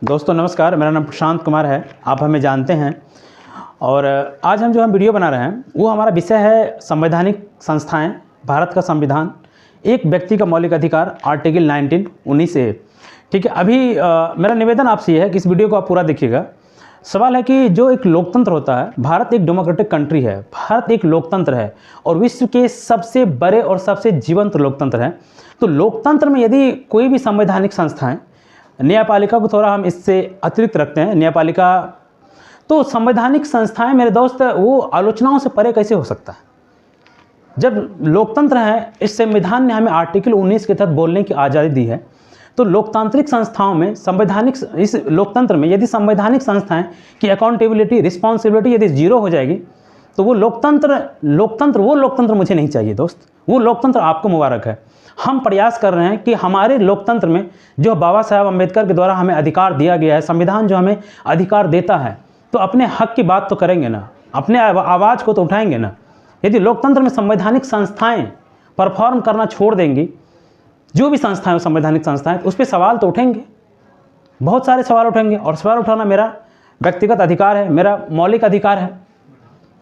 दोस्तों नमस्कार, मेरा नाम प्रशांत कुमार है। आप हमें जानते हैं और आज हम वीडियो बना रहे हैं वो हमारा विषय है संवैधानिक संस्थाएं, भारत का संविधान, एक व्यक्ति का मौलिक अधिकार, आर्टिकल 19(19)(a। ठीक है, अभी मेरा निवेदन आपसे ये है कि इस वीडियो को आप पूरा देखिएगा। सवाल है कि जो एक लोकतंत्र होता है, भारत एक डेमोक्रेटिक कंट्री है, भारत एक लोकतंत्र है और विश्व के सबसे बड़े और सबसे जीवंत लोकतंत्र है। तो लोकतंत्र में यदि कोई भी संवैधानिक संस्थाएं, न्यायपालिका को थोड़ा हम इससे अतिरिक्त रखते हैं, न्यायपालिका, तो संवैधानिक संस्थाएं मेरे दोस्त वो आलोचनाओं से परे कैसे हो सकता है? जब लोकतंत्र है, इस संविधान ने हमें आर्टिकल 19 के तहत बोलने की आज़ादी दी है, तो लोकतांत्रिक संस्थाओं में इस लोकतंत्र में यदि संवैधानिक संस्थाएं की अकाउंटेबिलिटी, रिस्पॉन्सिबिलिटी यदि जीरो हो जाएगी तो वो लोकतंत्र मुझे नहीं चाहिए दोस्त। वो लोकतंत्र आपको मुबारक है। हम प्रयास कर रहे हैं कि हमारे लोकतंत्र में जो बाबा साहब अम्बेडकर के द्वारा हमें अधिकार दिया गया है, संविधान जो हमें अधिकार देता है, तो अपने हक की बात तो करेंगे ना, अपने आवाज़ को तो उठाएंगे ना। यदि लोकतंत्र में संवैधानिक संस्थाएं परफॉर्म करना छोड़ देंगी, जो भी संस्थाएं हो संवैधानिक संस्थाएं, उस पर सवाल तो उठेंगे, बहुत सारे सवाल उठेंगे और सवाल उठाना मेरा व्यक्तिगत अधिकार है, मेरा मौलिक अधिकार है।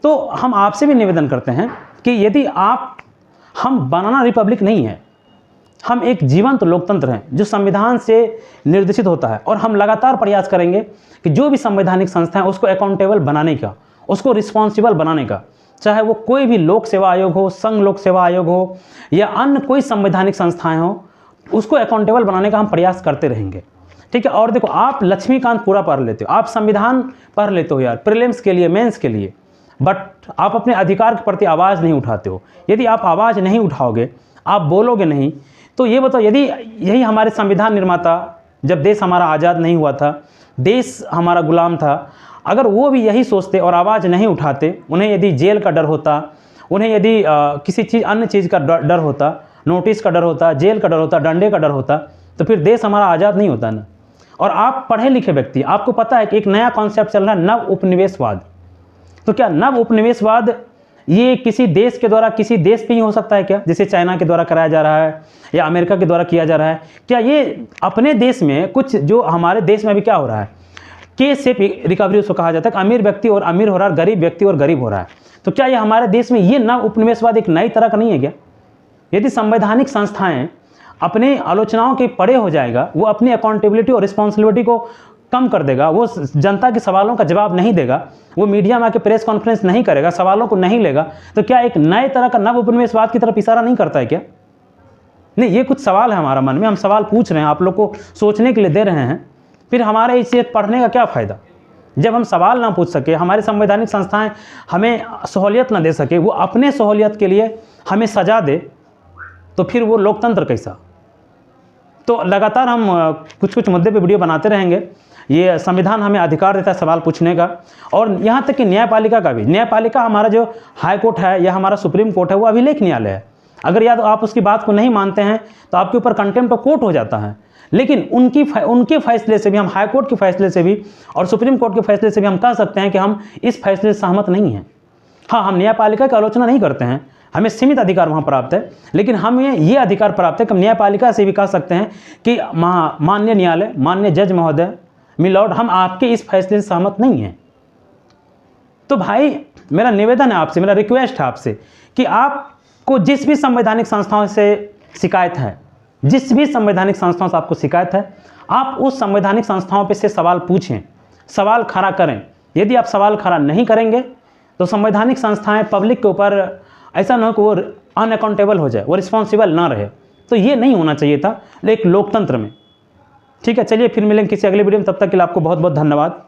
तो हम आपसे भी निवेदन करते हैं कि यदि हम बनाना रिपब्लिक नहीं है, हम एक जीवंत लोकतंत्र हैं जो संविधान से निर्देशित होता है और हम लगातार प्रयास करेंगे कि जो भी संवैधानिक संस्था है उसको अकाउंटेबल बनाने का, उसको रिस्पॉन्सिबल बनाने का, चाहे वो कोई भी लोक सेवा आयोग हो, संघ लोक सेवा आयोग हो या अन्य कोई संवैधानिक संस्थाएं हो, उसको अकाउंटेबल बनाने का हम प्रयास करते रहेंगे। ठीक है। और देखो, आप लक्ष्मीकांत पूरा पढ़ लेते हो, आप संविधान पढ़ लेते हो यार, प्रीलिम्स के लिए, मेंस के लिए, बट आप अपने अधिकार के प्रति आवाज़ नहीं उठाते हो। यदि आप आवाज़ नहीं उठाओगे, आप बोलोगे नहीं, तो ये बताओ, यदि यही हमारे संविधान निर्माता, जब देश हमारा आज़ाद नहीं हुआ था, देश हमारा गुलाम था, अगर वो भी यही सोचते और आवाज़ नहीं उठाते, उन्हें यदि जेल का डर होता, उन्हें यदि किसी अन्य चीज़ का डर होता, नोटिस का डर होता, जेल का डर होता, डंडे का डर होता, तो फिर देश हमारा आज़ाद नहीं होता ना। और आप पढ़े लिखे व्यक्ति, आपको पता है कि एक नया कॉन्सेप्ट चल रहा है, नव उपनिवेशवाद। तो क्या नव उपनिवेशवाद ये किसी देश के द्वारा किसी देश पे ही हो सकता है क्या? जैसे चाइना के द्वारा कराया जा रहा है या अमेरिका के द्वारा किया जा रहा है, क्या ये अपने देश में कुछ, जो हमारे देश में अभी क्या हो रहा है, के शेप रिकवरी उसको कहा जाता है, अमीर व्यक्ति और अमीर हो रहा है, गरीब व्यक्ति और गरीब हो रहा है। तो क्या ये हमारे देश में ये नव उपनिवेशवाद एक नई तरह का नहीं है क्या? यदि संवैधानिक संस्थाएं अपने आलोचनाओं के परे हो जाएगा, वो अपनी अकाउंटेबिलिटी और रिस्पॉन्सिबिलिटी को कम कर देगा, वो जनता के सवालों का जवाब नहीं देगा, वो मीडिया में आके प्रेस कॉन्फ्रेंस नहीं करेगा, सवालों को नहीं लेगा, तो क्या एक नए तरह का नव उपनिवेशवाद की तरफ इशारा नहीं करता है क्या? नहीं, ये कुछ सवाल है हमारा मन में, हम सवाल पूछ रहे हैं, आप लोग को सोचने के लिए दे रहे हैं। फिर हमारे इसे पढ़ने का क्या फ़ायदा जब हम सवाल ना पूछ सके, हमारी संवैधानिक संस्थाएं हमें सहूलियत ना दे सके, वो अपने सहूलियत के लिए हमें सजा दे, तो फिर वो लोकतंत्र कैसा? तो लगातार हम कुछ मुद्दे पे वीडियो बनाते रहेंगे। ये संविधान हमें अधिकार देता है सवाल पूछने का, और यहाँ तक कि न्यायपालिका का भी। न्यायपालिका हमारा जो हाई कोर्ट है या हमारा सुप्रीम कोर्ट है, वो अभिलेख न्यायालय है। अगर या तो आप उसकी बात को नहीं मानते हैं तो आपके ऊपर कंटेम्प्ट ऑफ कोर्ट हो जाता है। लेकिन उनके फैसले से भी, हम हाई कोर्ट के फैसले से भी और सुप्रीम कोर्ट के फैसले से भी हम कह सकते हैं कि हम इस फैसले से सहमत नहीं हैं। हाँ, हम न्यायपालिका की आलोचना नहीं करते हैं, हमें सीमित अधिकार वहाँ प्राप्त है, लेकिन हमें ये अधिकार प्राप्त है कि हम न्यायपालिका से भी कह सकते हैं कि माननीय न्यायालय, माननीय जज महोदय, मिलॉर्ड, हम आपके इस फैसले से सहमत नहीं हैं। तो भाई, मेरा निवेदन है आपसे, मेरा रिक्वेस्ट है आपसे कि आपको जिस भी संवैधानिक संस्थाओं से शिकायत है, जिस भी संवैधानिक संस्थाओं से आपको शिकायत है, आप उस संवैधानिक संस्थाओं पे से सवाल पूछें, सवाल खड़ा करें। यदि आप सवाल खड़ा नहीं करेंगे तो संवैधानिक संस्थाएं पब्लिक के ऊपर ऐसा ना हो कि वो अनअकाउंटेबल हो जाए, वो रिस्पॉन्सिबल ना रहे। तो ये नहीं होना चाहिए था एक लोकतंत्र में। ठीक है, चलिए फिर मिलेंगे किसी अगले वीडियो में, तब तक के लिए आपको बहुत बहुत धन्यवाद।